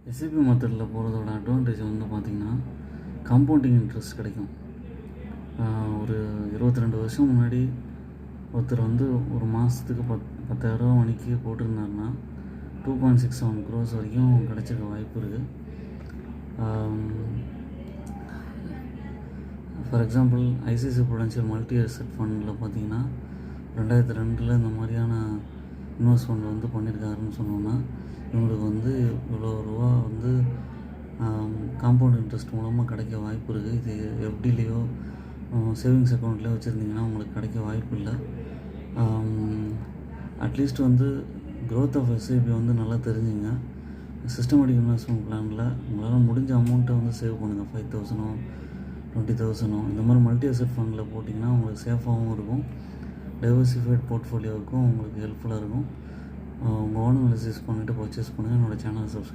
SIP மெத்தடில் போகிறதோட advantage வந்து பார்த்திங்கன்னா காம்பவுண்டிங் இன்ட்ரெஸ்ட் கிடைக்கும். ஒரு 22 வருஷம் முன்னாடி ஒருத்தர் வந்து ஒரு மாதத்துக்கு 10,000 மணிக்கு போட்டிருந்தாருன்னா 2.67 crores வரைக்கும் கிடைச்சிருக்க வாய்ப்பு இருக்குது. For example ICICI Prudential multi asset ஃபண்டில் பார்த்திங்கன்னா 2002 இந்த மாதிரியான இன்வெஸ்ட்மெண்ட் வந்து பண்ணியிருக்காருன்னு சொன்னோன்னா இவங்களுக்கு வந்து இவ்வளோ ரூபா வந்து காம்பவுண்ட் இன்ட்ரெஸ்ட் மூலமாக கிடைக்க வாய்ப்பு இருக்குது. இது எஃப்டிலேயோ சேவிங்ஸ் அக்கௌண்ட்லேயோ வச்சுருந்தீங்கன்னா உங்களுக்கு கிடைக்க வாய்ப்பு இல்லை. அட்லீஸ்ட் வந்து க்ரோத் ஆஃப் எஸ்ஐபி வந்து நல்லா தெரிஞ்சுங்க. சிஸ்டமேட்டிக் இன்வெஸ்ட்மெண்ட் பிளானில் உங்களால் முடிஞ்ச அமௌண்ட்டை வந்து சேவ் பண்ணுங்கள். 5,000 20,000 இந்த மாதிரி மல்டி அசெட் ஃபண்டில் போட்டிங்கன்னா உங்களுக்கு சேஃபாகவும் இருக்கும், டைவர்சிஃபைட் போர்ட்ஃபோலியோவுக்கும் உங்களுக்கு ஹெல்ப்ஃபுல்லாக இருக்கும். உங்கள் ஓன் அனாலிசிஸ் பண்ணிவிட்டு பர்ச்சேஸ் பண்ணுங்கள். என்னோடய சேனலை சப்ஸ்கிரைப்